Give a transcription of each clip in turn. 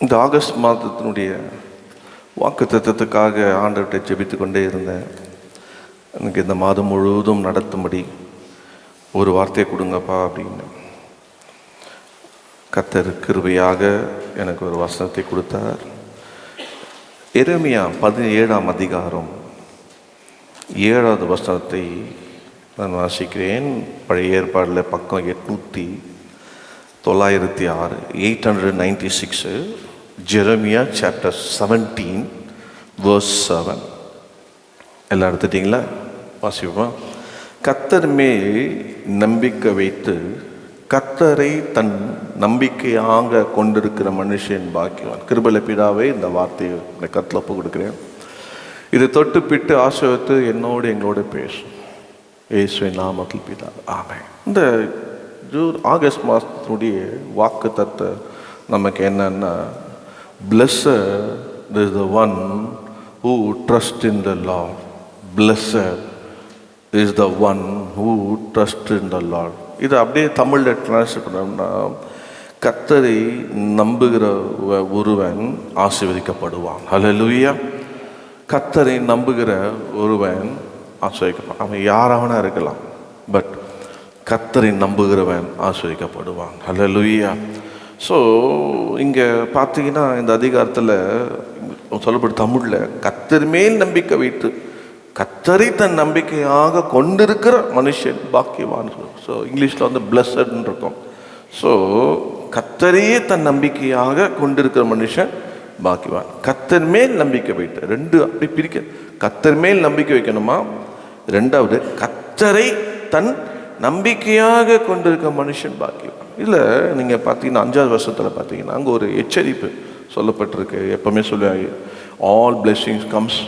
இந்த ஆகஸ்ட் மாதத்தினுடைய வாக்குத்தத்தத்துக்காக ஆண்டவர்கிட்ட ஜெபித்து கொண்டே இருந்தேன். எனக்கு இந்த மாதம் முழுவதும் நடத்தும்படி ஒரு வார்த்தையை கொடுங்கப்பா அப்படின்னு. கர்த்தர் கிருபையாக எனக்கு ஒரு வசனத்தை கொடுத்தார். எரேமியா 17ஆம் அதிகாரம் 7வது வசனத்தை நான் வாசிக்கிறேன். பழைய ஏற்பாடில் பக்கம் 806 896. Jeremiah chapter 17 verse 7. எல்லாம் எடுத்துட்டிங்களா? வாசிப்போம். கர்த்தர் மேல் நம்பிக்கை வைத்து கர்த்தரை தன் நம்பிக்கையாக கொண்டிருக்கிற மனுஷன் பாக்கியவான். கிருபையுள்ள பிதாவே, இந்த வார்த்தையை இந்த கருத்தில் ஒப்பு கொடுக்குறேன். இதை தொட்டு பிட்டு ஆசீர்வதித்து என்னோடு எங்களோட பேசும் இயேசுவின் நாமத்தில் பிதா, ஆமென். இந்த ஆகஸ்ட் மாதத்தினுடைய வாக்கு தத்த நமக்கு என்னன்னா, blessed is the one who trusts in the Lord. Blessed is the one who trusts in the Lord. இது அப்படியே தமிழில் டிரான்ஸ்லேட் பண்ணோம்னா, கர்த்தரை நம்புகிற ஒருவன் ஆசீர்வதிக்கப்படுவான். ஹல்லேலூயா. கர்த்தரை நம்புகிற ஒருவன் ஆசீர்வதிக்கப்படுவான். அவன் யாராவனா இருக்கலாம், பட் கர்த்தரை நம்புகிறவன் ஆசீர்வதிக்கப்படுவான். ஹல்லேலூயா. ஸோ இங்கே பார்த்தீங்கன்னா இந்த அதிகாரத்தில் சொல்லப்படும் தமிழில் கர்த்தர் மேல் நம்பிக்கை வைத்து கர்த்தரை தன் நம்பிக்கையாக கொண்டிருக்கிற மனுஷன் பாக்கியவான். ஸோ இங்கிலீஷில் வந்து பிளஸட்னு இருக்கும். ஸோ கர்த்தரையே தன் நம்பிக்கையாக கொண்டிருக்கிற மனுஷன் பாக்கியவான். கர்த்தர் மேல் நம்பிக்கை வைத்து, ரெண்டு அப்படி பிரிக்க. கர்த்தர் மேல் நம்பிக்கை வைக்கணுமா, ரெண்டாவது கர்த்தரை தன் நம்பிக்கையாக கொண்டிருக்க மனுஷன் பாக்கியவான். இல்லை நீங்கள் பார்த்தீங்கன்னா 5வது வருஷத்தில் பார்த்தீங்கன்னா அங்கே ஒரு எச்சரிப்பு சொல்லப்பட்டிருக்கு. எப்பவுமே சொல்லுவாங்க, all blessings comes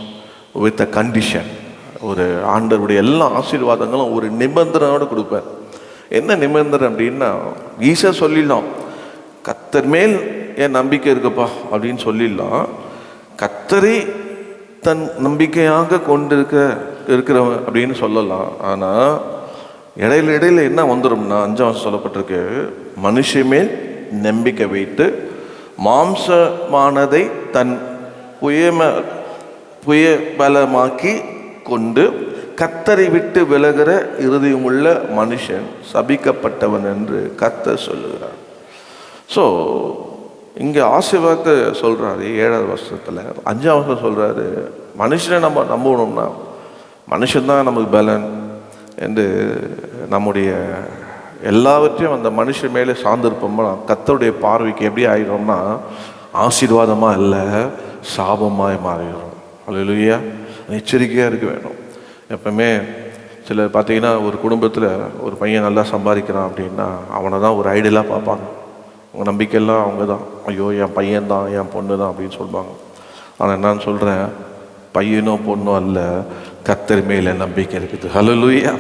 with a condition. ஒரு ஆண்டவருடைய எல்லா ஆசீர்வாதங்களும் ஒரு நிபந்தனையோடு கொடுப்பார். என்ன நிபந்தனை அப்படின்னா, ஈஸியாக சொல்லிடலாம், கர்த்தர் மேல் என் நம்பிக்கை இருக்குப்பா அப்படின்னு சொல்லிடலாம். கர்த்தரை தன் நம்பிக்கையாக இருக்கிறவன் அப்படின்னு சொல்லலாம். ஆனால் இடையில என்ன வந்துடும்னா, 5வது சொல்லப்பட்டிருக்கு, மனுஷ மேல் நம்பிக்கை வைத்து மாம்சமானதை தன் புயபலமாக்கி கொண்டு கர்த்தரை விட்டு விலகிற இருதயமுள்ள மனுஷன் சபிக்கப்பட்டவன் என்று கர்த்தர் சொல்லுகிறார். ஸோ இங்கே ஆசீர்வாதத்தை சொல்கிறாரு 7வது வருஷத்தில். 5வது வருஷம் சொல்கிறாரு, மனுஷனை நம்ம நம்பணும்னா மனுஷன்தான் நமக்கு பலன் என்று நம்முடைய எல்லாவற்றையும் அந்த மனுஷன் மேலே சார்ந்திருப்போம்னா கர்த்தருடைய பார்வைக்கு எப்படி ஆகிடும்னா ஆசீர்வாதமாக இல்லை, சாபமாக மாறிடும். அல்லேலூயா. எச்சரிக்கையாக இருக்க வேணும். எப்பவுமே சிலர் பார்த்தீங்கன்னா, ஒரு குடும்பத்தில் ஒரு பையன் நல்லா சம்பாதிக்கிறான் அப்படின்னா அவனை தான் ஒரு ஐடியலாக பார்ப்பாங்க. அவங்க நம்பிக்கையெல்லாம் அவங்க தான், ஐயோ என் பையன் தான் என் பொண்ணு தான் அப்படின்னு சொல்லுவாங்க. ஆனால் என்னன்னு சொல்கிறேன், பையனோ பொண்ணோ அல்ல, கர்த்தர் மேலே நம்பிக்கை இருக்குது. ஹல்லேலூயா.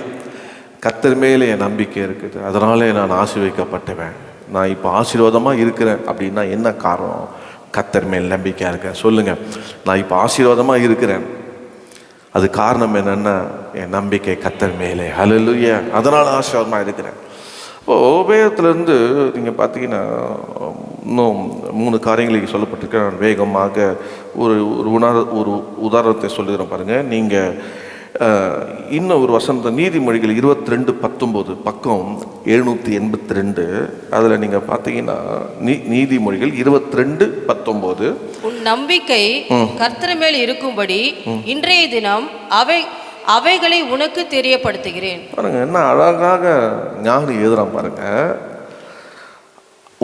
கர்த்தர் மேலே என் நம்பிக்கை இருக்குது, அதனாலே நான் ஆசீர்வதிக்கப்பட்டவன். நான் இப்போ ஆசீர்வாதமாக இருக்கிறேன் அப்படின்னா என்ன காரணம்? கர்த்தர் மேல் நம்பிக்கையாக இருக்கேன். சொல்லுங்கள், நான் இப்போ ஆசீர்வாதமாக இருக்கிறேன், அது காரணம் என்னென்னா என் நம்பிக்கை கர்த்தர் மேலே. ஹல்லேலூயா. அதனால் ஆசீர்வாதமாக இருக்கிறேன். இப்போது உபயோகத்திலேருந்து நீங்கள் பார்த்தீங்கன்னா இன்னும் 3 காரியங்களுக்கு சொல்லப்பட்டிருக்க. நான் வேகமாக ஒரு உதாரணத்தை சொல்லுகிறேன் பாருங்கள். நீங்கள் இன்னும் ஒரு வசனத்தை, நீதிமொழிகள் 22:19 பக்கம் 782. அதில் நீங்கள் பார்த்தீங்கன்னா நீதிமொழிகள் 22:19, உன் நம்பிக்கை கர்த்தர் மேல் இருக்கும்படி இன்றைய தினம் அவைகளை உனக்கு தெரியப்படுத்துகிறேன். பாருங்க என்ன அழகாக ஞானி எழுதுறான் பாருங்க.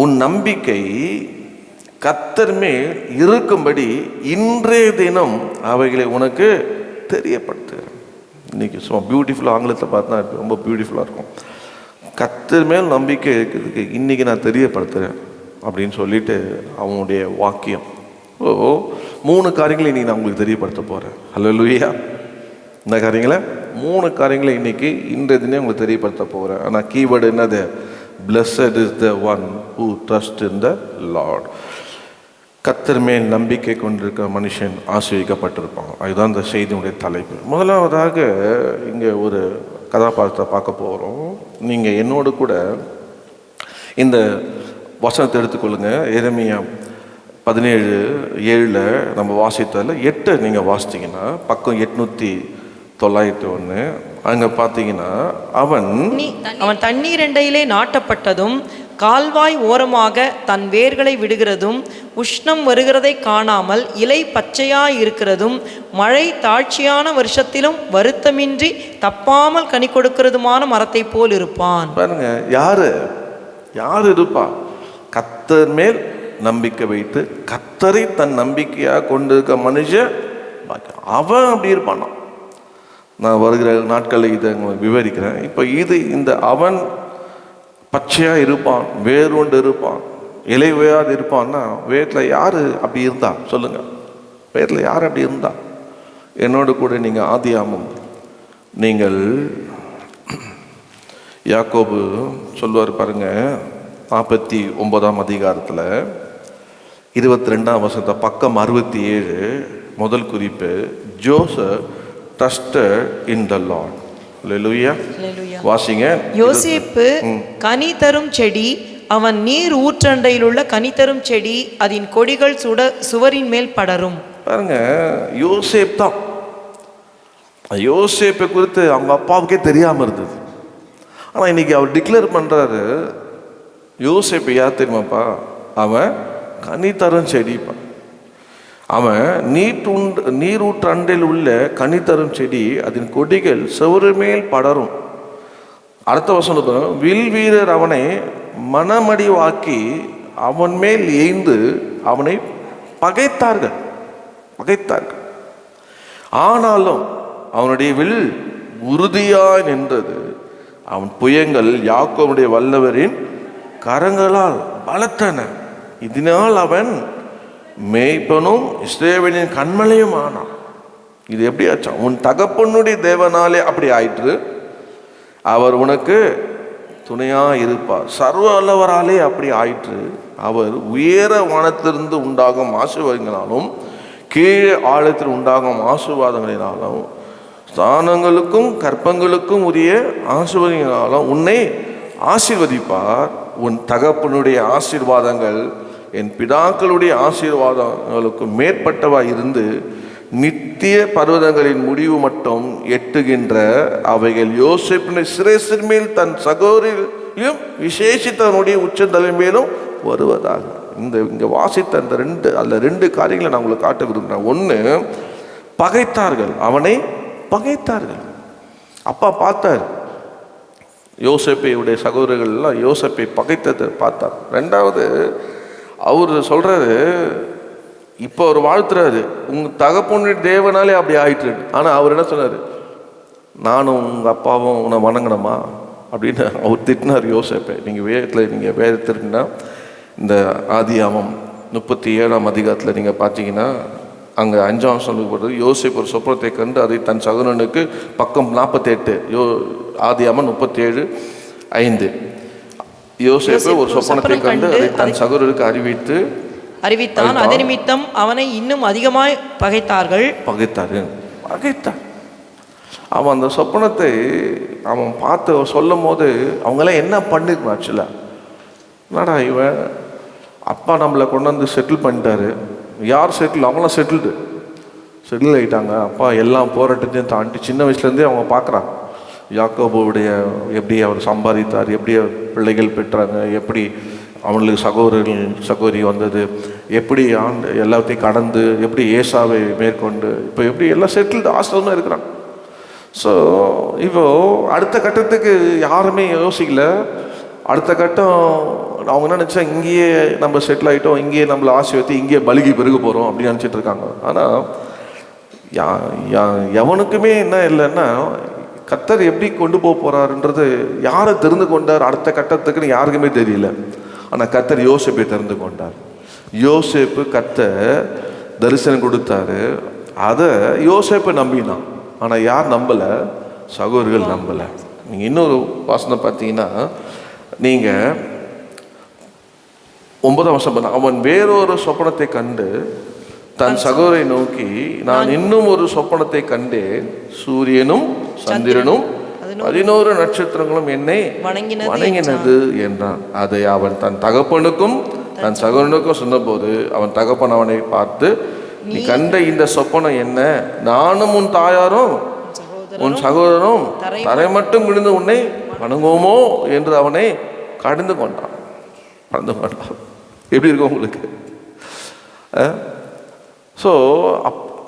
உன் நம்பிக்கை கர்த்தர் மேல் இருக்கும்படி இன்றைய தினம் அவைகளை உனக்கு தெரியப்படுத்துகிறேன். இன்னைக்கு சும்மா பியூட்டிஃபுல்லாக ஆங்கிலத்தை பார்த்தா ரொம்ப பியூட்டிஃபுல்லாக இருக்கும். கர்த்தர் மேல் நம்பிக்கை இருக்கிறதுக்கு இன்னைக்கு நான் தெரியப்படுத்துகிறேன் அப்படின்னு சொல்லிட்டு அவனுடைய வாக்கியம். 3 காரியங்களை இன்னைக்கு நான் உங்களுக்கு தெரியப்படுத்த போகிறேன். ஹல்லேலூயா. இந்த காரியங்களை 3 காரியங்களை இன்னைக்கு இன்றைய தினம் உங்களுக்கு தெரியப்படுத்த போகிறேன். ஆனால் கீவேர்டு என்னது? Blessed is the one who trust in the Lord. கர்த்தர் மேல் நம்பிக்கை கொண்டிருக்க மனுஷன் ஆசீர்வதிக்கப்பட்டிருப்பான். அதுதான் இந்த செய்தியுடைய தலைப்பு. முதலாவதாக இங்கே ஒரு கதாபாத்திரத்தை பார்க்க போகிறோம். நீங்கள் என்னோடு கூட இந்த வசனத்தை எடுத்துக்கொள்ளுங்க. எரேமியா 17:7 நம்ம வாசித்ததில் 8 நீங்கள் வாசித்தீங்கன்னா பக்கம் 891 அங்கே பார்த்தீங்கன்னா அவன் தண்ணீர் எண்டையிலே நாட்டப்பட்டதும் கால்வாய் ஓரமாக தன் வேர்களை விடுகிறதும் உஷ்ணம் வருகிறதை காணாமல் இலை பச்சையாய் இருக்கிறதும் மழை தாழ்ச்சியான வருஷத்திலும் வருத்தமின்றி தப்பாமல் கனி கொடுக்கிறதுமான மரத்தை போல் இருப்பான். பாருங்க, யாரு இருப்பா? கர்த்தர் மேல் நம்பிக்கை வைத்து கர்த்தரை தன் நம்பிக்கையாக கொண்டிருக்க மனுஷன் அவன் அப்படி இருப்பானா. நான் வருகிற நாட்களில் இதை விவரிக்கிறேன். இப்போ இந்த அவன் பச்சையாக இருப்பான், வேரோண்டு இருப்பான், இலை உயாது இருப்பான்னா வேரில் யார் அப்படி இருந்தா சொல்லுங்க? வேரில் யார் அப்படி இருந்தா? என்னோடு கூட நீங்கள் ஆதியாமம், நீங்கள் யாக்கோபு சொல்லுவார் பாருங்க, 49ஆம் அதிகாரத்தில் 22ஆம் வசனத்தை பக்கம் 67 முதல் குறிப்பு, Joseph trusted in the Lord. அல்லேலூயா. வாசிங்க. யோசேப்பு கனி தரும் செடி, அவன் நீர் ஊற்றண்டையில் உள்ள கனி தரும் செடி, அதன் கொடிகள் சுவரின் மேல் படரும். பாருங்க, யோசேப் தான். யோசேப்பை குறித்து அவங்க அப்பாவுக்கே தெரியாம இருந்தது. ஆனா இன்னைக்கு அவர் டிக்ளேர் பண்றாரு, யோசேப்பு யார் தெரியுமாப்பா? அவன் கனி தரும் செடிப்பா. அவன் நீரூற்று அண்டையில் உள்ள கனி தரும் செடி, அதன் கொடிகள் செவுரு மேல் படரும். அடுத்த வசனம், வில் வீரர் அவனை மனமடிவாக்கி அவன் மேல் ஏய்ந்து அவனை பகைத்தார்கள். ஆனாலும் அவனுடைய வில் உறுதியாய் நின்றது. அவன் புயங்கள் யாக்கோபுடைய வல்லவரின் கரங்களால் பலத்தன. இதனால் அவன் மேய்ப்பனும் இஸ்ரவேலின் கண்மலையும் ஆனான். இது எப்படி ஆச்சா? உன் தகப்பனுடைய தேவனாலே அப்படி ஆயிற்று. அவர் உனக்கு துணையா இருப்பார். சர்வ வல்லவராலே அப்படி ஆயிற்று. அவர் உயர வானத்திலிருந்து உண்டாகும் ஆசீர்வாதங்களாலும் கீழே ஆழத்தில் உண்டாகும் ஆசீர்வாதங்களினாலும் ஸ்தானங்களுக்கும் கற்பங்களுக்கும் உரிய ஆசீர்வாதங்களாலும் உன்னை ஆசீர்வதிப்பார். உன் தகப்பனுடைய ஆசீர்வாதங்கள் என் பிதாக்களுடைய ஆசீர்வாதங்களுக்கு மேற்பட்டவாய் இருந்து நித்திய பர்வதங்களின் முடிவு மட்டும் எட்டுகின்ற அவைகள் யோசேப்பின் சிரேசின் மேல் தன் சகோதரியும் விசேஷித்தனுடைய உச்சந்தலை மேலும் வருவதாக. இங்க வாசித்த அந்த ரெண்டு காரியங்களை நான் உங்களுக்கு காட்ட விரும்புகிறேன். ஒன்று, பகைத்தார்கள், அவனை பகைத்தார்கள். அப்பா பார்த்தார், யோசேப்பையுடைய சகோதரர்கள் எல்லாம் யோசேப்பை பகைத்ததை பார்த்தார். ரெண்டாவது, அவர் சொல்றாரு, இப்போ அவர் வாழ்த்துறாரு, உங்க தகப்பனுடைய தேவனாலே அப்படி ஆயிட்டு. ஆனா அவர் என்ன சொன்னாரு? நானும் உங்க அப்பாவும் உன்னை வணங்கணுமா அப்படின்னு அவர் திட்டினார் யோசேப்பை. நீங்க வேதத்திற்குன்னா இந்த ஆதியாமம் 37ஆம் அதிகாரத்தில் நீங்க பார்த்தீங்கன்னா அங்கே 5ஆம் சொல்லப்படுறது, யோசேப்பு ஒரு சொப்பனத்தை கண்டு அதை தன் சகோதரனுக்கு பக்கம் 48 ஆதியாமம் 37:5. யோசேப்பு ஒரு சொப்பனத்தை கண்டு அதை தன் சகோதரருக்கு அறிவித்தான். அதே நிமித்தம் அவனை இன்னும் அதிகமாய் பகைத்தார்கள். அவன் அந்த சொப்பனத்தை அவன் பார்த்து சொல்லும் போது அவங்களாம் என்ன பண்ணிருக்கணும்? ஆக்சுவலா என்னடா இவன் அப்பா நம்மளை கொண்டு வந்து செட்டில் பண்ணிட்டாரு. யார் செட்டில்? அவங்களாம் செட்டில் ஆகிட்டாங்க. அப்பா எல்லாம் போராட்டத்தையும் தாண்டி சின்ன வயசுலேருந்தே அவங்க பார்க்குறாங்க யாக்கோபுடைய எப்படி அவர் சம்பாதித்தார், எப்படி பிள்ளைகள் பெற்றாங்க, எப்படி அவங்களுக்கு சகோதரி வந்தது, எப்படி எல்லாத்தையும் கடந்து எப்படி ஏசாவை மேற்கொண்டு இப்போ எப்படி எல்லாம் செட்டில்டு ஆசிரமாக இருக்கிறாங்க. ஸோ இப்போ அடுத்த கட்டத்துக்கு யாருமே யோசிக்கல. அடுத்த கட்டம் அவங்க என்ன நினச்சா, இங்கேயே நம்ம செட்டில் ஆகிட்டோம், இங்கேயே நம்மளை ஆசீர்வதித்து இங்கேயே பலுகி பெருக போகிறோம் அப்படின்னு நினச்சிட்டு இருக்காங்க. ஆனால் எவனுக்குமே என்ன இல்லைன்னா, கர்த்தர் எப்படி கொண்டு போக போறாருன்றது யாரை தெரிந்து கொண்டார் அடுத்த கட்டத்துக்குன்னு யாருக்குமே தெரியல. ஆனால் கர்த்தர் யோசேப்பை தெரிந்து கொண்டார். யோசேப்பு கர்த்தர் தரிசனம் கொடுத்தாரு. அதை யோசேப்பை நம்பினான். ஆனால் யார் நம்பலை? சகோதரர்கள் நம்பலை. நீங்கள் இன்னொரு வாசனை பார்த்தீங்கன்னா, நீங்கள் 9ஆம் வசனம், அவன் வேறொரு சொப்பனத்தை கண்டு தன் சகோதரை நோக்கி, நான் இன்னும் ஒரு சொப்பனத்தை கண்டேன், சூரியனும் சந்திரனும் 11 நட்சத்திரங்களும் என்னை வணங்கினது என்றான். அதை அவன் தன் தகப்பனுக்கும் தன் சகோதரனுக்கும் சொன்னபோது அவன் தகப்பன் அவனை பார்த்து, நீ கண்ட இந்த சொப்பனம் என்ன? நானும் உன் தாயாரும் உன் சகோதரனும் தரை மட்டும் விழுந்து உன்னை வணங்குவோமோ என்று அவனை கடந்து கொண்டான். எப்படி இருக்கும் உங்களுக்கு? ஸோ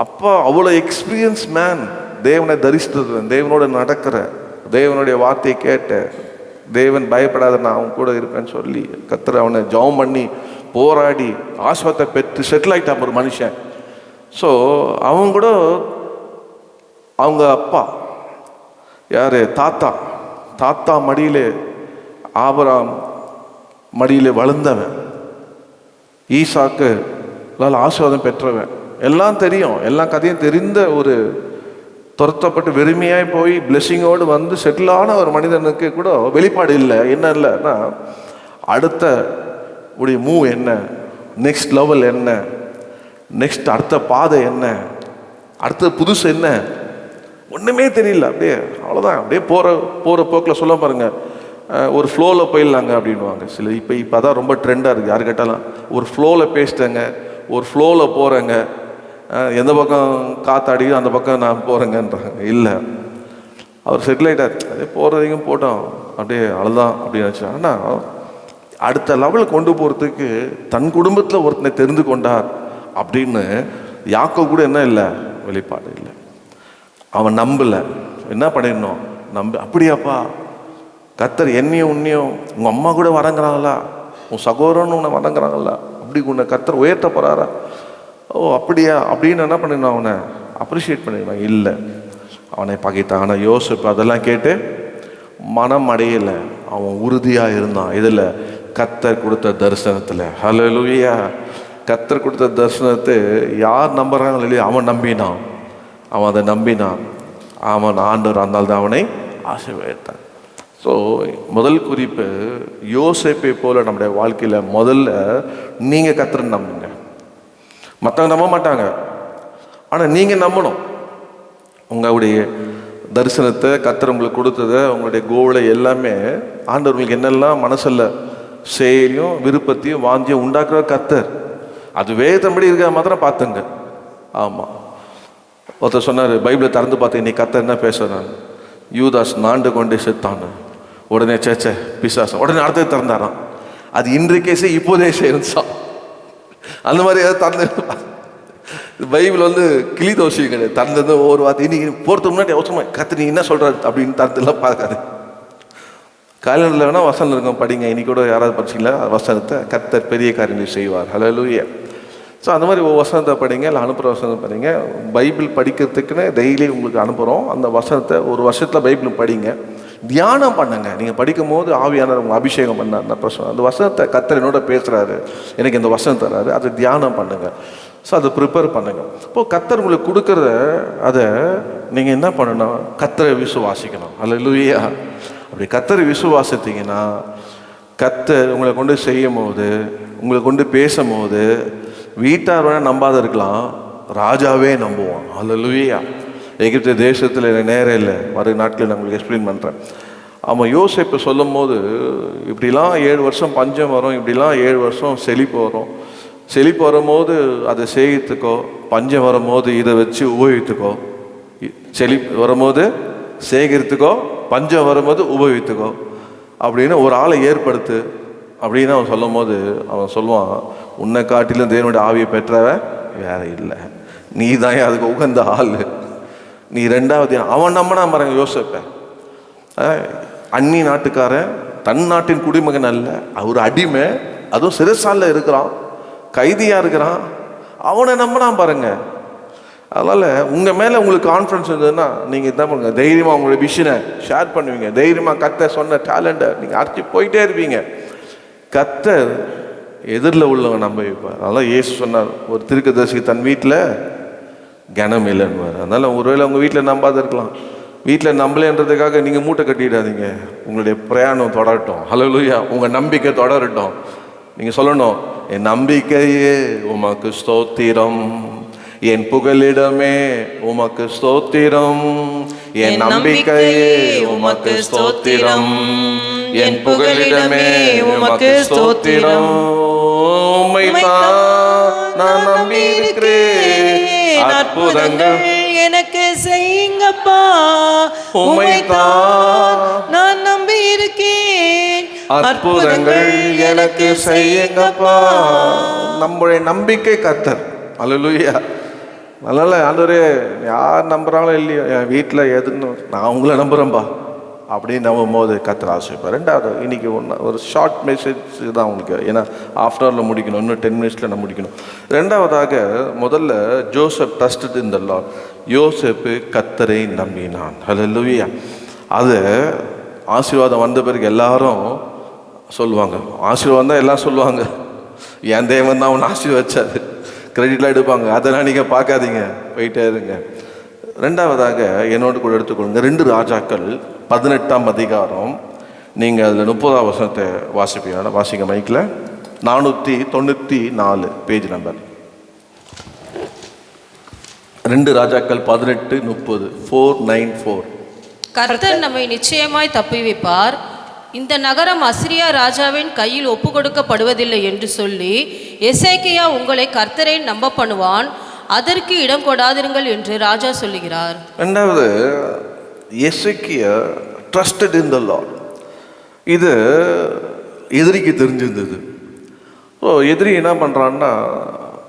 அப்பா அவ்வளோ எக்ஸ்பீரியன்ஸ் மேன், தேவனை தரிசித்தது, தேவனோட நடக்கிற, தேவனுடைய வார்த்தையை கேட்ட, தேவன் பயப்படாத நான் அவன் கூட இருப்பேன்னு சொல்லி கர்த்தர் அவனை ஜெபம் பண்ணி போராடி ஆசீர்வாதத்தை பெற்று செட்டில் ஆகிட்டான் ஒரு மனுஷன். ஸோ அவங்க கூட அவங்க அப்பா யார்? தாத்தா மடியிலே, ஆபிரகாம் மடியிலே வளர்ந்தவன், ஈசாக்கு ஆசீர்வாதம் பெற்றவன், எல்லாம் தெரியும், எல்லா கதையும் தெரிந்த ஒரு துரத்தப்பட்டு வெறுமையாய் போய் பிளெஸிங்கோடு வந்து செட்டிலான ஒரு மனிதனுக்கு கூட வெளிப்பாடு இல்லை. என்ன இல்லைன்னா அடுத்த உடைய மூவ் என்ன, நெக்ஸ்ட் லெவல் என்ன, நெக்ஸ்ட் அடுத்த பாதை என்ன, அடுத்த புதுசு என்ன, ஒன்றுமே தெரியல. அப்படியே அவ்வளோதான், அப்படியே போகிற போக்கில் சொல்ல பாருங்க, ஒரு ஃப்ளோவில் போயிடலாங்க அப்படின்வாங்க சில. இப்போ அதான் ரொம்ப ட்ரெண்டாக இருக்குது. யார் கேட்டாலும் ஒரு ஃப்ளோவில் பேசிட்டேங்க, ஒரு ஃப்ளோவில் போகிறேங்க, எந்த பக்கம் காத்தாடி அந்த பக்கம் நான் போகிறேங்கன்றாங்க. இல்லை, அவர் செட்டில் ஆகிட்டார், அதே போகிறதையும் போட்டோம், அப்படியே அவ்வளோதான் அப்படின்னு நினச்சேன். ஆனால் அடுத்த லெவலுக்கு கொண்டு போகிறதுக்கு தன் குடும்பத்தில் ஒருத்தனை தெரிந்து கொண்டார் அப்படின்னு யாக்கோபு கூட என்ன இல்லை, வெளிப்பாடு இல்லை. அவன் நம்பலை. என்ன பண்ணிடணும்? அப்படியாப்பா, கர்த்தர் என்னையும் உன்னையும் உங்கள் அம்மா கூட வணங்குறாங்களா, உன் சகோதரன் உன்னை வணங்குறாங்களா, அப்படி உன்னை கர்த்தர் உயர்த்த போகிறாரா? ஓ அப்படியா அப்படின்னு என்ன பண்ணிடணும்? அவனை அப்ரிஷியேட் பண்ணிடுவான். இல்லை, அவனை பகைத்தான். ஆனால் யோசிப்பு அதெல்லாம் கேட்டு மனம் அடையலை. அவன் உறுதியாக இருந்தான். இதில் கர்த்தர் கொடுத்த தரிசனத்தில். ஹல்லேலூயா. கர்த்தர் கொடுத்த தரிசனத்தை யார் நம்புறாங்களோ இல்லையா, அவன் நம்பினான். அவன் அதை நம்பினான். அவன் ஆண்டவர் அதனால தான் அவனை ஆசீர்வதித்தார். ஸோ முதல் குறிப்பு, யோசேப்பை போல நம்முடைய வாழ்க்கையில் முதல்ல நீங்கள் கர்த்தரை நம்புங்க. மற்றவங்க நம்ப மாட்டாங்க, ஆனால் நீங்கள் நம்பணும். உங்களுடைய தரிசனத்தை கர்த்தர் உங்களுக்கு கொடுத்ததை, உங்களுடைய கோலை எல்லாமே ஆண்டவர் உங்களுக்கு என்னெல்லாம் மனசில் செயலையும் விருப்பத்தையும் வாஞ்சியும் உண்டாக்குற கர்த்தர். அது வேதம்படி இருக்கிற மாத்திரம் பார்த்துங்க. ஆமாம், ஒருத்தர் சொன்னார், பைபிளை திறந்து பார்த்தேன், நீ கர்த்தர் என்ன பேசுகிறான்? யூதாஸ் நாண்டு கொண்டே செத்தான்னு. உடனே சேச்சே பிசாசம், உடனே அடுத்தது திறந்தாரான். அது இன்றைக்கே இப்போதே செய்யணும். அந்த மாதிரி ஏதாவது திறந்து பைபிள் கிளி தோசை கிடையாது. திறந்தது ஒரு வார்த்தை இன்னைக்கு போகிறதுக்கு முன்னாடி அவசரமா கர்த்தர் நீ என்ன சொல்கிறாரு அப்படின்னு திறந்துலாம் பார்க்காது. காலண்டரில் வேணால் வசனம் இருக்கும், படிங்க. இன்னைக்கு கூட யாராவது படிச்சிங்களா வசனத்தை? கர்த்தர் பெரிய காரியங்களை செய்வார். ஹல்லேலூயா. ஸோ அந்த மாதிரி வசனத்தை படிங்க, இல்லை அனுப்புகிற வசனத்தை படிங்க. பைபிள் படிக்கிறதுக்குன்னு டெய்லி உங்களுக்கு அனுப்புகிறோம். அந்த வசனத்தை ஒரு வருஷத்தில் பைபிள் படிங்க, தியானம் பண்ணுங்க. நீங்கள் படிக்கும் போது ஆவியானவர் உங்கள் அபிஷேகம் பண்ணார் பிரச்சனை. அந்த வசனத்தை கர்த்தர் என்னோட பேசுகிறாரு, எனக்கு இந்த வசனம் தராரு, அதை தியானம் பண்ணுங்க. ஸோ அதை ப்ரிப்பேர் பண்ணுங்க. இப்போது கர்த்தர் உங்களுக்கு கொடுக்குற அதை நீங்கள் என்ன பண்ணணும்? கர்த்தரை விசுவாசிக்கணும். ஹல்லேலூயா. அப்படி கர்த்தரை விசுவாசித்தீங்கன்னா கர்த்தர் உங்களை கொண்டு செய்யும் போது, உங்களை கொண்டு பேசும்போது, வீட்டார் வேணால் நம்பாத இருக்கலாம், ராஜாவே நம்புவான். ஹல்லேலூயா. எகிப்து தேசத்தில் நேரம் இல்லை, வர நாட்களில் நான் உங்களுக்கு எக்ஸ்பிளைன் பண்ணுறேன். அவன் யோசேப்பு சொல்லும் போது, இப்படிலாம் 7 வருஷம் பஞ்சம் வரும், இப்படிலாம் 7 வருஷம் செழிப்பு வரும், செழிப்பு வரும்போது அதை செய்யறதுக்கோ, பஞ்சம் வரும்போது இதை வச்சு உபயோகித்துக்கோ, செழிப்பு வரும்போது சேகரித்துக்கோ, பஞ்சம் வரும்போது உபயோகித்துக்கோ அப்படின்னு ஒரு ஆளை ஏற்படுத்து அப்படின்னு அவன் சொல்லும் போது அவன் சொல்லுவான், உன்னை காட்டிலும் தேவனுடைய ஆவியை பெற்றவன் வேற இல்லை, நீ தான் அதுக்கு உகந்த ஆள், நீ ரெண்டாவது. அவன் நம்பினா பாருங்க யோசிப்ப, அந்நி நாட்டுக்காரன், தன் நாட்டின் குடிமகன் அல்ல, அவர் அடிமை, அதுவும் சிறைசாலையில் இருக்கிறான், கைதியாக இருக்கிறான், அவனை நம்பினா பாருங்க. அதனால் உங்கள் மேலே உங்களுக்கு கான்ஃபிடன்ஸ் இருந்ததுன்னா நீங்கள் என்ன பண்ணுங்க, தைரியமாக உங்களுடைய விஷனை ஷேர் பண்ணுவீங்க, தைரியமாக கர்த்தர் சொன்ன டேலண்ட்டை நீங்கள் அரைச்சி போயிட்டே இருப்பீங்க. கர்த்தர் எதிரில் உள்ளவங்க நம்ப வைப்பார். அதனால் இயேசு சொன்னார், ஒரு தீர்க்கதரிசி தன் வீட்டில் கனம் இல்லைன்னு. அதனால் ஒருவேளை உங்கள் வீட்டில் நம்பாத இருக்கலாம், வீட்டில் நம்பலைன்றதுக்காக நீங்கள் மூட்டை கட்டிடாதீங்க. உங்களுடைய பிரயாணம் தொடரட்டும். ஹல்லேலூயா. உங்கள் நம்பிக்கை தொடரட்டும். நீங்கள் சொல்லணும், என் நம்பிக்கையே உமக்கு ஸ்தோத்திரம், என் புகலிடமே உமக்கு ஸ்தோத்திரம், என் நம்பிக்கையே உமக்கு ஸ்தோத்திரம், என் புகலிடமே உமக்கு ஸ்தோத்திரம். உம்மைத்தான் நான் நம்பி இருக்கிறேன், அற்புதங்கள் எனக்கு செய்யுங்கப்பா. உம்மைத்தான் நான் நம்பி இருக்கேன், அற்புதங்கள் எனக்கு செய்யுங்கப்பா. நம்முடைய நம்பிக்கை கர்த்தர். அல்லேலூயா. அதனால ஆண்டவரே, யார் நம்புறாங்களோ இல்லையோ, என் வீட்டில் எதுன்னு நான் உங்களை நம்புகிறேன்பா அப்படின்னு நம்பும் போது கர்த்தர் ஆசைப்பார். ரெண்டாவது, இன்னைக்கு ஒரு ஷார்ட் மெசேஜ் தான் உங்களுக்கு, ஏன்னா ஆஃப்டர்ல முடிக்கணும், இன்னும் 10 மினிட்ஸில் நான் முடிக்கணும். ரெண்டாவதாக, முதல்ல ஜோசப் ட்ரஸ்டட் இன் தி லார்ட். யோசேப்பு கர்த்தரை நம்பினான். அல்லேலூயா. அது ஆசீர்வாதம் வந்த பிறகு எல்லாரும் சொல்லுவாங்க, ஆசீர்வாதம் தான் எல்லாம் சொல்லுவாங்க, என் தேவன் தான் அவன் ஆசீர்வதிச்சாரு, கிரெடிட்லாம் எடுப்பாங்க. அதெல்லாம் நீங்கள் பார்க்காதீங்க, போயிட்டே இருங்க. ரெண்டாவதாக, என்னோடு கூட எடுத்துக்கொள்ளுங்க 2 ராஜாக்கள் 18ஆம் அதிகாரம். நீங்கள் அதில் 30ஆம் வசனத்தை வாசிப்பீங்க. வாசிங்க மைக்கில். 494 பேஜ் நம்பர். 2 ராஜாக்கள் 18:30, 494. கர்த்தர் நம்மை நிச்சயமாய் தப்புவிப்பார், இந்த நகரம் அசிரியா ராஜாவின் கையில் ஒப்பு கொடுக்கப்படுவதில்லை என்று சொல்லி எசேக்கியா உங்களை கர்த்தரை நம்ப பண்ணுவான், அதற்கு இடம் கொடாதிருங்கள் என்று ராஜா சொல்லுகிறார். ரெண்டாவது, எசேக்கியா ட்ரஸ்டட் இன் தி லார்ட். இது எதிரிக்கு தெரிஞ்சிருந்தது. ஸோ எதிரி என்ன பண்ணுறான்னா,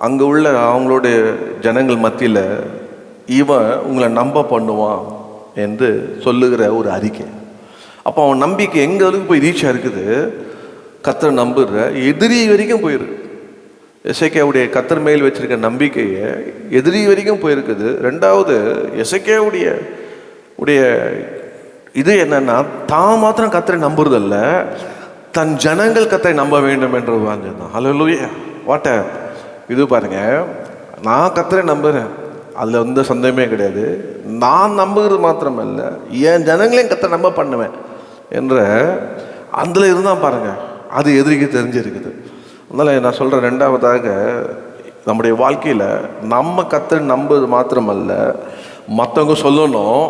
அங்கே உள்ள அவங்களுடைய ஜனங்கள் மத்தியில் இவன் உங்களை நம்ப பண்ணுவான் என்று சொல்லுகிற ஒரு அறிக்கை. அப்போ அவன் நம்பிக்கை எங்கே அளவுக்கு போய் ரீச் ஆயிருக்குது, கர்த்தரை நம்புகிற எதிரி வரைக்கும் போயிருக்கு. எசேக்கியாவுடைய கர்த்தர் மேல் வச்சிருக்க நம்பிக்கையை எதிரி வரைக்கும் போயிருக்குது. ரெண்டாவது, எசேக்கியாவுடைய இது என்னன்னா, தான் மாத்திரம் கர்த்தரை நம்புறதல்ல, தன் ஜனங்கள் கர்த்தரை நம்ப வேண்டும் என்ற வாஞ்சம் தான். அல்லேலூயா. வாட்ட இது பாருங்க, நான் கர்த்தரை நம்புகிறேன், அதில் எந்த சந்தேகமே கிடையாது. நான் நம்புகிறது மாத்திரமல்ல, என் ஜனங்களையும் கர்த்தரை நம்ப பண்ணுவேன் என்ற அதில் இருந்தால் பாருங்க, அது எதிரிக்கு தெரிஞ்சிருக்குது. அதனால் நான் சொல்கிறேன், ரெண்டாவதாக, நம்முடைய வாழ்க்கையில் நம்ம கர்த்தரை நம்புறது மாத்திரமல்ல, மற்றவங்க சொல்லணும்,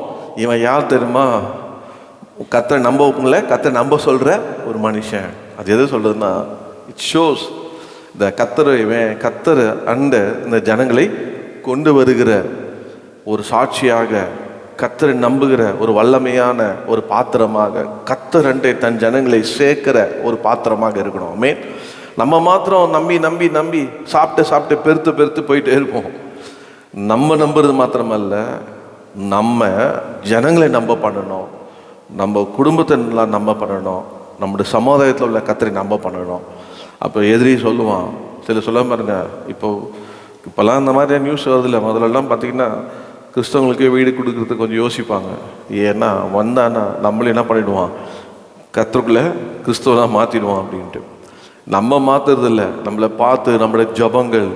இவன் யார் தெரியுமா, கர்த்தரை நம்பவுங்கள கர்த்தரை நம்ப சொல்கிற ஒரு மனுஷன். அது எது சொல்கிறதுன்னா, இட் ஷோஸ் இந்த கர்த்தரை, இவன் கர்த்தர் இந்த ஜனங்களை கொண்டு வருகிற ஒரு சாட்சியாக, கர்த்தரை நம்புகிற ஒரு வல்லமையான ஒரு பாத்திரமாக, கர்த்தர் தன் ஜனங்களை சேர்க்கிற ஒரு பாத்திரமாக இருக்கணும். ஆமென். நம்ம மாத்திரம் நம்பி நம்பி நம்பி சாப்பிட்டு பெருத்து போயிட்டே இருப்போம். நம்ம நம்புறது மாத்திரமல்ல, நம்ம ஜனங்களை நம்ப பண்ணணும், நம்ம குடும்பத்தை நம்ப பண்ணணும், நம்முடைய சமுதாயத்தில் உள்ள கர்த்தரை நம்ப பண்ணணும். அப்போ எதிரி சொல்லுவான், சில சொல்ல பாருங்க, இப்போல்லாம் இந்த மாதிரி நியூஸ் வருதில்ல. முதல்லலாம் பார்த்தீங்கன்னா கிறிஸ்தவங்களுக்கு வீடு கொடுக்கறதுக்கு கொஞ்சம் யோசிப்பாங்க. ஏன்னா வந்தானா நம்மளே என்ன பண்ணிவிடுவான், கர்த்தருக்குள்ளே கிறிஸ்தவனாக மாற்றிடுவான் அப்படின்ட்டு. நம்ம மாற்றுறதில்ல, நம்மளை பார்த்து நம்முடைய ஜபங்கள்,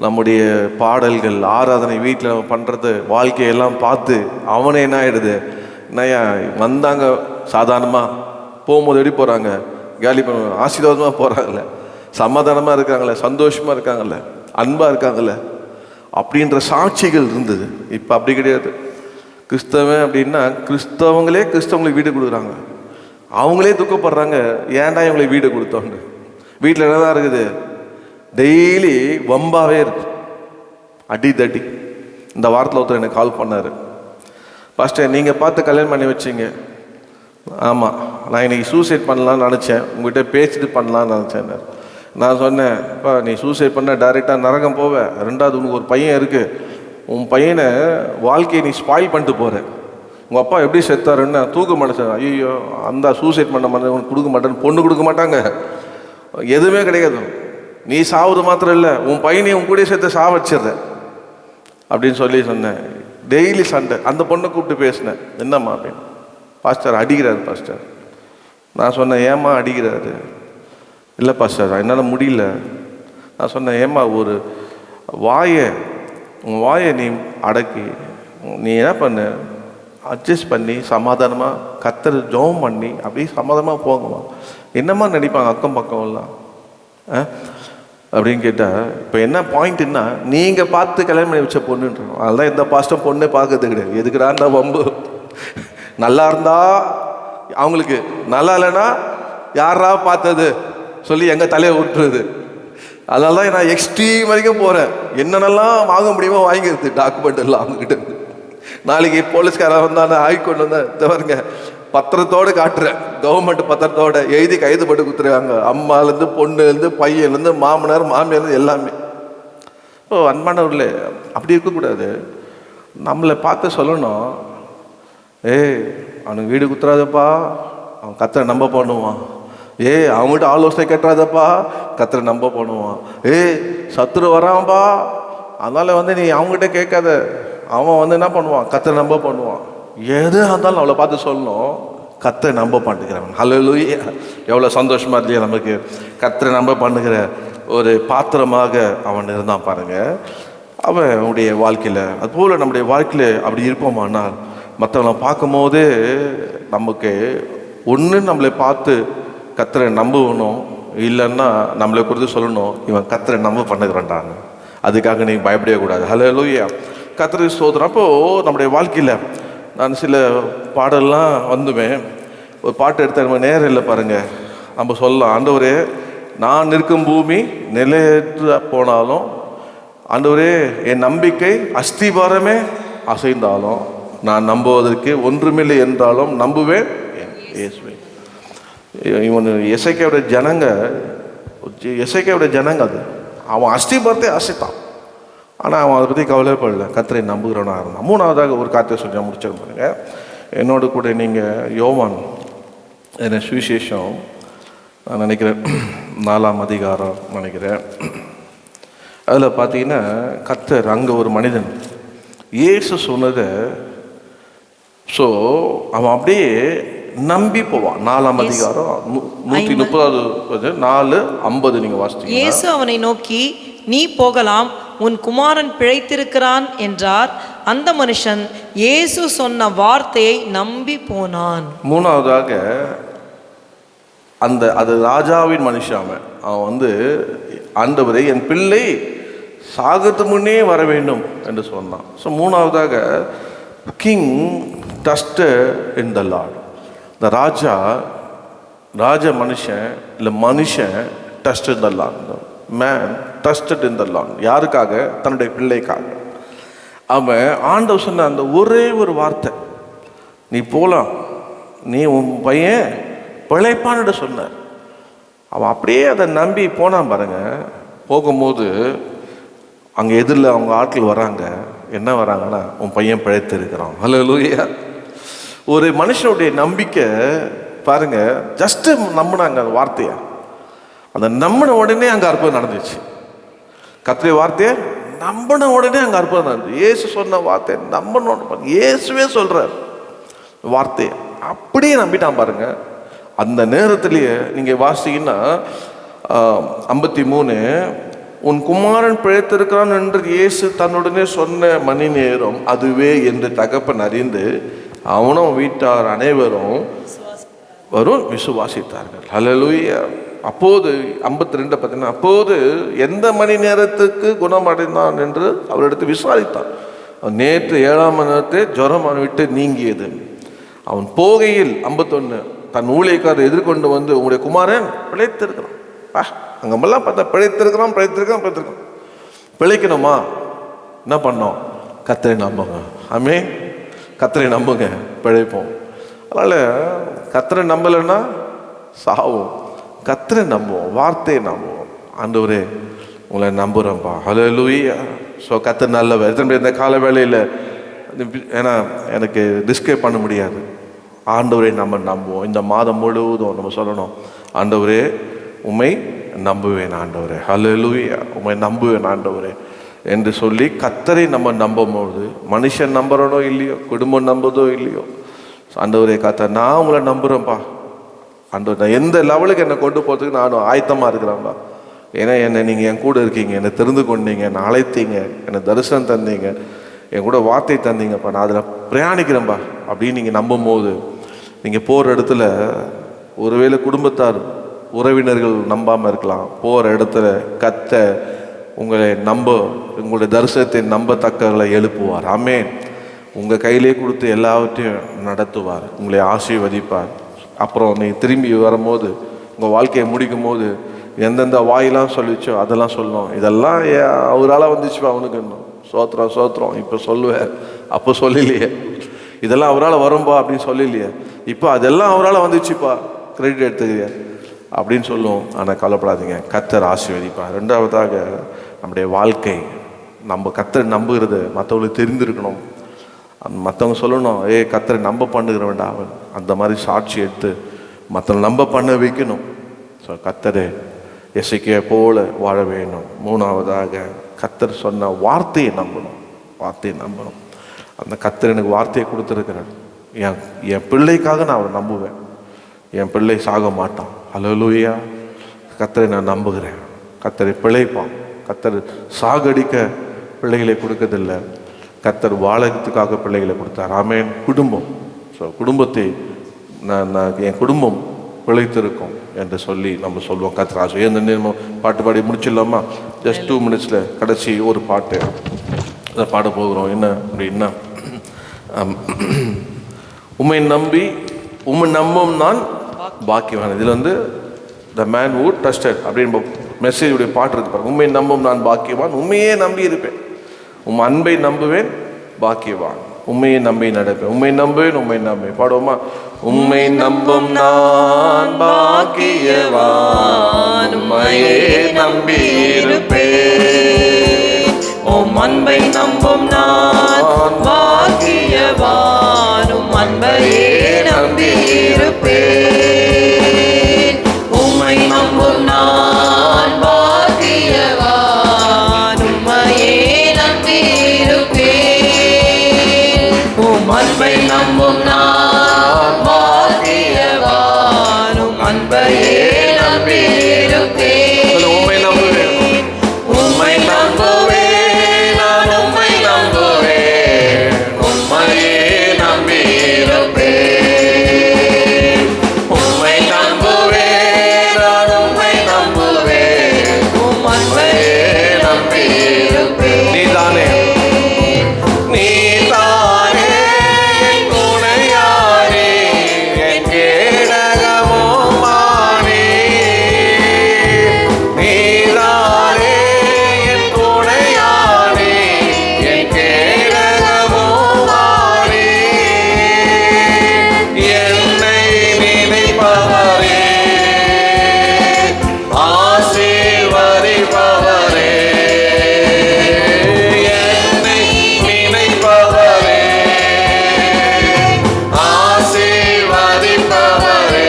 நம்முடைய பாடல்கள், ஆராதனை வீட்டில் நம்ம பண்ணுறது, வாழ்க்கையெல்லாம் பார்த்து அவனே என்ன ஆகிடுது, என்னையா வந்தாங்க சாதாரணமாக, போகும்போது எப்படி போகிறாங்க, காலி பண்ண ஆசீர்வாதமாக போகிறாங்கல்ல, சமாதானமாக இருக்காங்களே, சந்தோஷமாக இருக்காங்கல்ல, அன்பாக இருக்காங்கல்ல, அப்படின்ற சாட்சிகள் இருந்தது. இப்போ அப்படி கிடையாது. கிறிஸ்தவன் அப்படின்னா கிறிஸ்தவங்களே கிறிஸ்தவங்களுக்கு வீடு கொடுக்குறாங்க, அவங்களே துக்கப்படுறாங்க, ஏன்டா இவங்களுக்கு வீடு கொடுத்தோன்னு. வீட்டில் என்ன தான் இருக்குது, டெய்லி வம்பாவே இருக்கு, அடி தடி. இந்த வாரத்தில் ஒருத்தர் எனக்கு கால் பண்ணார், பாஸ்டர் நீங்கள் பார்த்து கல்யாணம் பண்ணி வச்சிங்க. ஆமாம், நான் இன்னைக்கு சூசைட் பண்ணலான்னு நினச்சேன், உங்கள்கிட்ட பேசிட்டு பண்ணலான்னு நினச்சேன். நான் சொன்னேன், அப்பா நீ சூசைட் பண்ண டைரெக்டாக நரகம் போவேன். ரெண்டாவது, உனக்கு ஒரு பையன் இருக்குது, உன் பையனை வாழ்க்கையை நீ ஸ்பாயில் பண்ணிட்டு போகிற. உங்கள் அப்பா எப்படி செத்தாருன்னு தூக்க மாட்டேன். ஐயோ, அந்த சூசைட் பண்ண மாட்டேன், உனக்கு கொடுக்க மாட்டேன்னு, பொண்ணு கொடுக்க மாட்டாங்க, எதுவுமே கிடையாது. நீ சாவுது மாத்திரம் இல்லை, உன் பையனையும் உன் கூட சேர்த்து சாவச்சிடுற அப்படின்னு சொல்லி சொன்னேன். டெய்லி சண்டை. அந்த பொண்ணை கூப்பிட்டு பேசினேன், என்னம்மா அப்படின்னு. பாஸ்டர் அடிக்கிறாரு பாஸ்டர். நான் சொன்னேன், ஏம்மா அடிக்கிறாரு? இல்லை பாஸ்டர் என்னால் முடியல. நான் சொன்னேன், ஏம்மா ஒரு உன் வாயை நீ அடக்கி நீ என்ன பண்ணு, அட்ஜஸ்ட் பண்ணி சமாதானமாக கர்த்தர் ஜெபம் பண்ணி அப்படியே சமாதானமாக போங்கம்மா. என்னம்மா நினைப்பாங்க அக்கம் பக்கம்லாம் அப்படின்னு கேட்டால், இப்போ என்ன பாயிண்ட்னா, நீங்கள் பார்த்து கல்யாணம் பண்ணி வச்ச பொண்ணுன்றோம். அதெல்லாம் எந்த பாஸ்டும் பொண்ணே பார்க்கறது கிடையாது. எதுக்குடா இருந்தால் வம்பு, நல்லா இருந்தால் அவங்களுக்கு, நல்லா இல்லைன்னா யாரா பார்த்தது சொல்லி எங்கள் தலையை விட்டுருது. அதனால தான் நான் எக்ஸ்ட்ரீம் வரைக்கும் போகிறேன். என்னென்னலாம் வாங்க முடியுமோ வாங்கிடுது டாக்குமெண்ட் எல்லாம் அவங்ககிட்ட. நாளைக்கு போலீஸ்காரன் வந்தானே ஆகிக்கொண்டு வந்தேன் தவிர்ங்க, பத்திரத்தோடு காட்டுறேன், கவர்மெண்ட் பத்திரத்தோடு எழுதி கைது போட்டு கொடுத்துருக்காங்க. அம்மாலேருந்து பொண்ணுலேருந்து பையன்லேருந்து மாமனார் மாமியார்லேருந்து எல்லாமே. ஓ அன்பானவர்களே, அப்படி இருக்கக்கூடாது. நம்மளை பார்த்து சொல்லணும், அவனுக்கு வீடு குத்துறாதப்பா, அவன் கத்தரை நம்ப பண்ணுவான். அவங்ககிட்ட ஆலோசனை கேட்டுறாதப்பா, கத்தரை நம்ப பண்ணுவான். சத்துரு வரான்ப்பா, அதனால் நீ அவங்ககிட்ட கேட்காத, அவன் என்ன பண்ணுவான், கத்தரை நம்ப பண்ணுவான். எது இருந்தாலும் அவளை பார்த்து சொல்லணும், கத்தரை நம்ப பண்ணுகிறவன். ஹல்லேலூயா! எவ்வளோ சந்தோஷமாக இல்லையா நமக்கு? கத்தரை நம்ப பண்ணுகிற ஒரு பாத்திரமாக அவன் இருந்தான் பாருங்க. அவனுடைய வாழ்க்கையில் அதுபோல் நம்முடைய வாழ்க்கையில் அப்படி இருப்போமானால் மற்றவங்களை பார்க்கும்போது நமக்கு ஒன்று நம்மளை பார்த்து கத்தரை நம்பணும், இல்லைன்னா நம்மளை குறித்து சொல்லணும், இவன் கத்தரை நம்ப பண்ணுகிறான்டாங்க. அதுக்காக நீங்கள் பயப்படவே கூடாது. ஹல்லேலூயா! கத்தரை ஸ்தோத்திரம். அப்போது நம்முடைய வாழ்க்கையில் நான் சில பாடல்லாம் வந்துவேன். ஒரு பாட்டு எடுத்த நம்ம நேரம் இல்லை பாருங்கள். நம்ம சொல்லலாம், ஆண்டவரே நான் நிற்கும் பூமி நிலையற்று போனாலும், ஆண்டவரே என் நம்பிக்கை அஸ்திபாரமே அசைந்தாலும், நான் நம்புவதற்கு ஒன்றுமில்லை என்றாலும் நம்புவேன் இயேசுவே. இவன் எசேக்கியாவுடைய ஜனங்க அது. அவன் அஸ்திபாரத்தை அசைத்தான், ஆனால் அவன் அதை பற்றி கவலைப்படல, கத்தரை நம்புகிறவனாக இருந்தான். மூணாவதாக ஒரு காரியத்தை சொல்லி முடிச்சிருக்க பாருங்க. என்னோட கூட நீங்கள் யோவான் என்ன சுவிசேஷம் நான் நினைக்கிறேன் 4ஆம் அதிகாரம் நினைக்கிறேன். அதில் பார்த்தீங்கன்னா கத்தர் அங்கே ஒரு மனிதன் இயேசு சொன்னதை அவன் அப்படியே நம்பி போவான். 4ஆம் அதிகாரம் 130 4:50 நீங்கள் வாசித்தீங்க. இயேசு அவனை நோக்கி, நீ போகலாம், உன் குமாரன் பிழைத்திருக்கிறான் என்றார். அந்த மனுஷன் இயேசு சொன்ன வார்த்தையை நம்பி போனான். மூணாவதாக அது ராஜாவின் மனுஷன். அவன் ஆண்டவரே என் பிள்ளை சாகத்து முன்னே வர வேண்டும் என்று சொன்னான். மூணாவதாக king trusted in the Lord. இந்த ராஜ மனுஷன் இல்லை மனுஷன் trusted in the Lord. Man trusted in the Lord. யாருக்காக? தன்னுடைய பிள்ளைக்காக. அவன் ஆண்டவர் சொன்ன அந்த ஒரே ஒரு வார்த்தை, நீ போகலாம், நீ உன் பையன் பிழைப்பான்னு சொன்னார். அவன் அப்படியே அதை நம்பி போனான் பாருங்க. போகும்போது அங்கே எதிரில் அவங்க ஆட்கள் வராங்க. என்ன வராங்கன்னா, உன் பையன் பிழைத்து இருக்கிறான். ஹல்லேலூயா! ஒரு மனுஷனுடைய நம்பிக்கை பாருங்க, ஜஸ்ட்டு நம்பினாங்க அந்த வார்த்தையை. அந்த நம்பின உடனே அங்கே அற்புதம் நடந்துச்சு. கர்த்தருடைய வார்த்தையை நம்பின உடனே அங்கே அற்புதம் நடந்துச்சு. இயேசு சொன்ன வார்த்தை நம்பணும். இயேசுவே சொல்கிறார் வார்த்தையை, அப்படியே நம்பிட்டான் பாருங்க. அந்த நேரத்திலேயே நீங்கள் வாசிங்கன்னா 53, உன் குமாரன் பிழைத்திருக்கிறான் என்று இயேசு தன்னுடனே சொன்ன மணி நேரம் அதுவே என்று தகப்பன் அறிந்து அவனும் வீட்டார் அனைவரும் விசுவாசித்தார்கள். ஹல்லேலூயா! அப்போது 52 பார்த்தீங்கன்னா, அப்போது எந்த மணி நேரத்துக்கு குணமடைந்தான் என்று அவரிடத்து விசாரித்தான். நேற்று 7ஆம் மணி நேரத்தை ஜுரம் அவனை விட்டு நீங்கியது. அவன் போகையில் 51 தன் ஊழியக்காரரை எதிர்கொண்டு உங்களுடைய குமாரன் பிழைத்திருக்கிறான். அங்கெல்லாம் பார்த்தா பிழைத்திருக்கிறான். பிழைக்கணுமா? என்ன பண்ணோம்? கர்த்தரை நம்புங்க. ஆமென். கர்த்தரை நம்புங்க, பிழைப்போம். அதனால் கர்த்தரை நம்பலைன்னா சாவும். கர்த்தரை நம்புவோம், வார்த்தையை நம்புவோம். ஆண்டவரே உங்களை நம்புகிறோம்ப்பா. ஹல்லேலூயா! கர்த்தர் நல்லவர். இந்த கால வேளையில் ஏன்னா எனக்கு டிஸ்கிரைப் பண்ண முடியாது. ஆண்டவரை நம்ம நம்புவோம். இந்த மாதம் முழுவதும் நம்ம சொல்லணும், ஆண்டவரே உம்மை நம்புவேன் ஆண்டவரே. ஹல்லேலூயா! உம்மை நம்புவேன் ஆண்டவரே என்று சொல்லி கர்த்தரை நம்ம நம்பும்போது, மனுஷன் நம்புறனோ இல்லையோ, குடும்பம் நம்புதோ இல்லையோ, ஆண்டவரே கர்த்தர் நான் உங்களை நம்புகிறேன்ப்பா. ஆண்டவர் நான் எந்த லெவலுக்கு என்னை கொண்டு போகிறதுக்கு நானும் ஆயத்தமாக இருக்கிறேன்ப்பா. ஏன்னா நீங்கள் என் கூட இருக்கீங்க, என்னை தெரிந்து கொண்டீங்க, என்னை அழைத்தீங்க, என்னை தரிசனம் தந்தீங்க, என் கூட வார்த்தை தந்தீங்கப்பா, நான் அதில் பிரயாணிக்கிறேன்ப்பா அப்படின்னு நீங்கள் நம்பும்போது, நீங்கள் போகிற இடத்துல ஒருவேளை குடும்பத்தார் உறவினர்கள் நம்பாமல் இருக்கலாம். போகிற இடத்துல கர்த்தர் உங்களை உங்களுடைய தரிசனத்தை நம்பத்தக்கவர்களை எழுப்புவார். ஆமென். உங்கள் கையிலே கொடுத்து எல்லாவற்றையும் நடத்துவார், உங்களை ஆசீர்வதிப்பார். அப்புறம் நீ திரும்பி வரும்போது உங்கள் வாழ்க்கையை முடிக்கும் போது எந்தெந்த வாயெல்லாம் சொல்லிச்சோ அதெல்லாம் சொல்லணும். இதெல்லாம் அவரால் வந்துச்சுப்பா அவனுக்கு, இன்னும் சோத்திரம் சோத்திரம் இப்போ சொல்லுவேன், அப்போ சொல்லலையே. இதெல்லாம் அவரால் வரும்பா அப்படின்னு சொல்லலையே, இப்போ அதெல்லாம் அவரால் வந்துச்சுப்பா, கிரெடிட் எடுத்துக்கிறியா அப்படின்னு சொல்லுவோம். ஆனால் கவலைப்படாதீங்க, கர்த்தர் ஆசீர்வதிப்பார். ரெண்டாவதாக நம்முடைய வாழ்க்கை, நம்ம கர்த்தரை நம்புகிறது மற்றவங்களுக்கு தெரிந்திருக்கணும். மற்றவங்க சொல்லணும், கர்த்தரை நம்ப பண்ணுகிறவன்டா அவன், அந்த மாதிரி சாட்சி எடுத்து மற்றவங்க நம்ப பண்ண வைக்கணும். ஸோ கர்த்தரை எசேக்கியா போல வாழ வேணும். மூணாவதாக கர்த்தர் சொன்ன வார்த்தையை நம்பணும். வார்த்தையை நம்பணும். அந்த கர்த்தர் எனக்கு வார்த்தையை கொடுத்துருக்கிறார், என் பிள்ளைக்காக நான் அவரை நம்புவேன். என் பிள்ளை சாக மாட்டான். ஹல்லேலூயா. கர்த்தரை நான் நம்புகிறேன். கர்த்தரை பிழைப்பான். கர்த்தர் சாகடிக்க பிள்ளைகளை கொடுக்கறதில்லை, கர்த்தர் வாழறதுக்காக பிள்ளைகளை கொடுத்தார். ஆமென். குடும்பம், ஸோ குடும்பத்தை நான் என் குடும்பம் பிழைத்திருக்கும் என்று சொல்லி நம்ம சொல்லுவோம். கர்த்தர் ஆசை. எந்த நேரமும் பாட்டு பாடி முடிச்சிடலாமா? ஜஸ்ட் 2 minutesல கடைசி ஒரு பாட்டு அதை பாட போகிறோம். என்ன அப்படின்னா, உம்மை நம்பும் நான் பாக்கியவான். இதில் வந்து த மேன் who trusted அப்படின்னு மெசேஜுடைய பாட்டு இருக்கு பாருங்க. உம்மை நம்பும் நான் பாக்கியவான், உண்மையே நம்பி இருப்பேன். உம் அன்பை நம்புவேன் பாக்கியவான், உண்மையை நம்பி நடப்பேன். உண்மை நம்புவேன் பாடுவோமா? உம்மை நம்பும் நான் பாக்கியவான், உம்மையே நம்பி இருப்பேன். உம் அன்பை நம்பும் நான் பாக்கியவான், உம் அன்பையே நம்பி இருப்பேன். உம்மை நம்பும் நான் பாக்கியவான், உம்மையே நம்பி இருப்பேன். உம் அன்பை நம்பும் நான் பாக்கியவான், உம் அன்பையே நம்பி இருப்பேன். உம்மை நம்புவேன், உம்மை நம்புவேன், நான் உம்மை நம்புவேன், உம்மையே நம்பி இருப்பேன். உம்மை நம்புவேன், நான் உம்மை நம்புவேன், உம் அன்பையே நம்பி இருப்பேன். நீதானே நீதானே என் துணையானே, என் கேடகமும் ஆனே. நீதானே என் துணையானே, என் கேடகமும் ஆனே. என்னை நினைப்பவரே, ஆசீர்வதிப்பவரே, என்னை நினைப்பவரே, ஆசீர்வதிப்பவரே.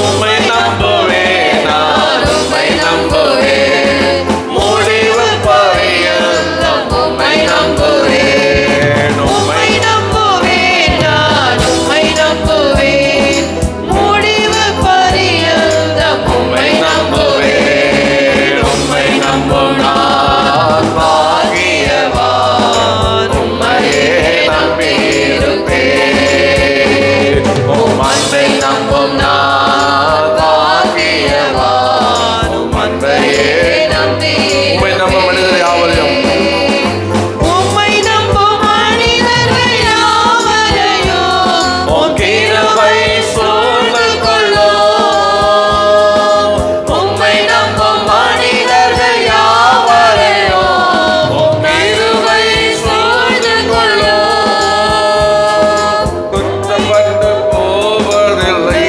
உம்மை நம்புவேன், நான் உம்மை நம்புவேன், முடிவு பரியந்தம் உம்மை நம்புவேன். உம்மை நம்புவேன், நான் உம்மை நம்புவேன், முடிவு பரியந்தம் உம்மை நம்புவேன். உம்மை நம்பும் நான் பாக்கியவான், உம்மையே நம்பி இருப்பேன். உம் அன்பை நம்பும் நான் பாக்கியவான், உம் அன்பையே நம்பி உம்மை நம்ப மனிதர் யாவரையும் உம்மை நம்பும் மனிதர்கள் யாவரையும் உம் கிருபை சூழ்ந்து கொள்ளும். உம்மை நம்பும் மனிதர்கள் யாவரையும் உம் கிருபை சூழ்ந்து கொள்ளும். குற்றப்பட்டு போவதில்லை,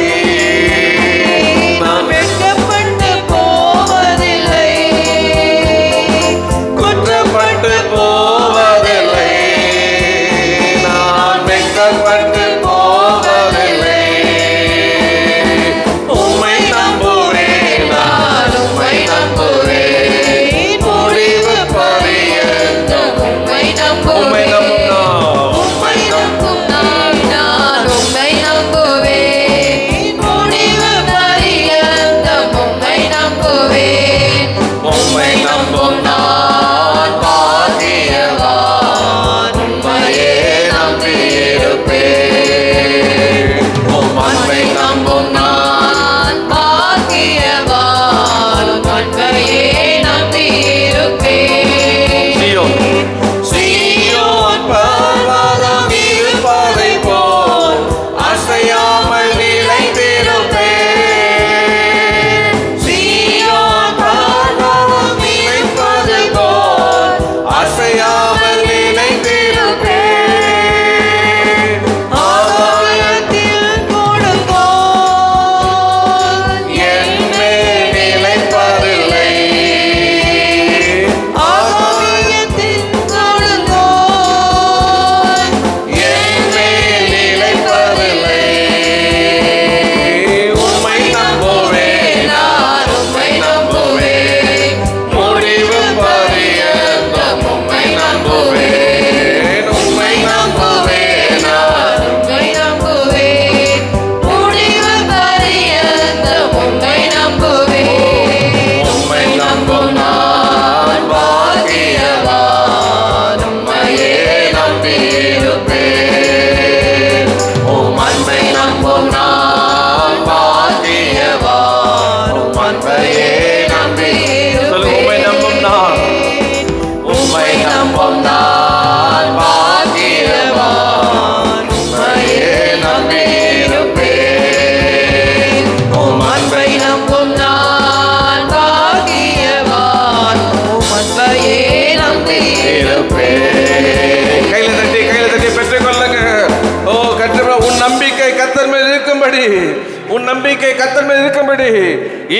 உன் நம்பிக்கை கர்த்தர் மேல் இருக்கும்படி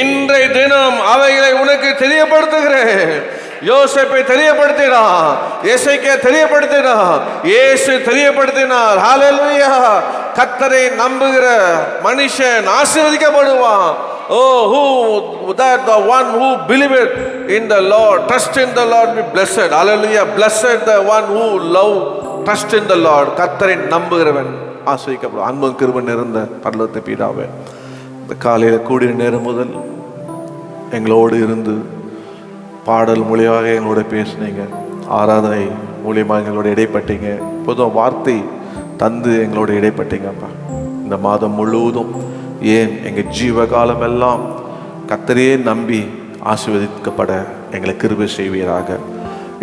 இன்றைய தினம் அவைகளை உனக்கு தெரியப்படுத்துகிறேன். யோசேப்பை தெரியப்படுத்தினார், எசேக்கியா தெரியப்படுத்தினார், இயேசு தெரியப்படுத்தினார். ஹல்லேலூயா. கர்த்தரை நம்புகிற மனுஷன் ஆசீர்வதிக்கப்படுவான். Oh, the one who believeth in the Lord, trust in the Lord, be blessed. Hallelujah. Blessed the one who trust in the Lord. கர்த்தரை நம்புகிறவன் ஆசீர்வதிக்கப்படுவான். அன்பும் கிருபையும் நிறைந்த பரலோக பிதாவே, இந்த காலையில் கூடிய நேரம் முதல் எங்களோடு இருந்து பாடல் மூலியமாக எங்களோட பேசுனீங்க, ஆராதனை மூலியமாக எங்களோட இடைப்பட்டீங்க, பொதுவாக வார்த்தை தந்து எங்களோட இடைப்பட்டீங்கப்பா. இந்த மாதம் முழுவதும் ஏன் எங்கள் ஜீவகாலம் எல்லாம் கர்த்தரையே நம்பி ஆசீர்வதிக்கப்பட எங்களை கிருபை செய்வீராக.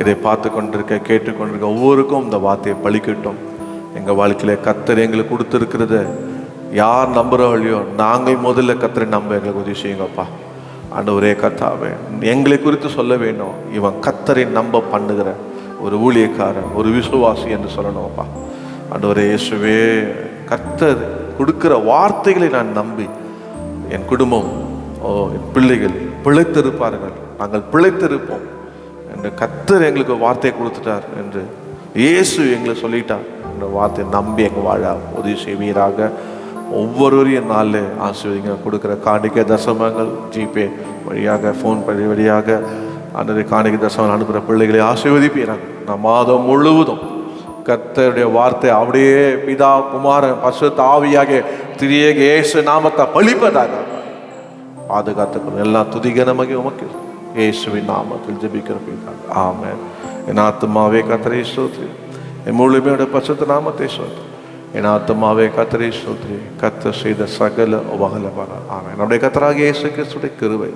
இதை பார்த்து கொண்டிருக்க கேட்டுக்கொண்டிருக்க ஒவ்வொருக்கும் இந்த வார்த்தையை பழிக்கட்டும். எங்கள் வாழ்க்கையில் கர்த்தர் எங்களுக்கு கொடுத்துருக்கிறத யார் நம்புகிறோம் நாங்கள் முதல்ல கர்த்தரை நம்ப எங்களுக்கு உதவி செய்யுங்கப்பா. ஆண்டவரே கர்த்தாவே, எங்களை குறித்து சொல்ல வேணும், இவன் கர்த்தரை நம்ப பண்ணுகிற ஒரு ஊழியக்காரன், ஒரு விசுவாசி என்று சொல்லணும்ப்பா. ஆண்டவரே இயேசுவே, கர்த்தர் கொடுக்கிற வார்த்தைகளை நான் நம்பி என் குடும்பம், என் பிள்ளைகள் பிழைத்திருப்பார்கள், நாங்கள் பிழைத்திருப்போம் என்று கர்த்தர் எங்களுக்கு வார்த்தையை கொடுத்துட்டார் என்று இயேசு எங்களை சொல்லிட்டார். இந்த வார்த்தையை நம்பி எங்கள் வாழ உதவி செய்வீராக. ஒவ்வொருவரையும் நாளில் ஆசீர்வதிங்க. கொடுக்குற காணிக்கை தசமங்கள் ஜிபே வழியாக, ஃபோன் பண்ணி வழியாக அந்த காணிக்கை தசமங்கள் அனுப்புகிற பிள்ளைகளை ஆசீர்வதிப்பீராங்க. நான் மாதம் முழுவதும் கர்த்தருடைய வார்த்தை அப்படியே பிதா குமாரன் பரிசுத்த ஆவியாக திரியேக இயேசு நாமத்தை பழிப்பதாக பாதுகாத்துக்கணும். எல்லாம் துதிக நமக்கு உமக்கு இயேசுவின் நாமத்தில் ஜெபிக்கிற பிதாவே, ஆமென். என் ஆத்துமாவே கர்த்தரை ஸ்தோத்திரி, என் முழுமையோட பரிசுத்த நாமத்தை ஸ்தோத்திரி. என் ஆத்துமாவே கர்த்தரை ஸ்தோத்திரி, கர்த்தர் செய்த சகல உபகாரங்கள். ஆமென். நம்முடைய கர்த்தராகிய இயேசு கிறிஸ்துவின் கிருபை,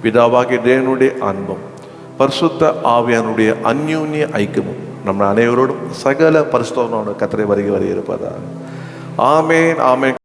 பிதாவாகிய தேவனுடைய அன்பும், பரிசுத்த ஆவியானுடைய அந்யோன்ய ஐக்கியமும் நம்ம அனைவரோடும் சகல பரிசுத்தவான்களோடு கர்த்தரை வருகை இருப்பதாக. ஆமென், ஆமென்.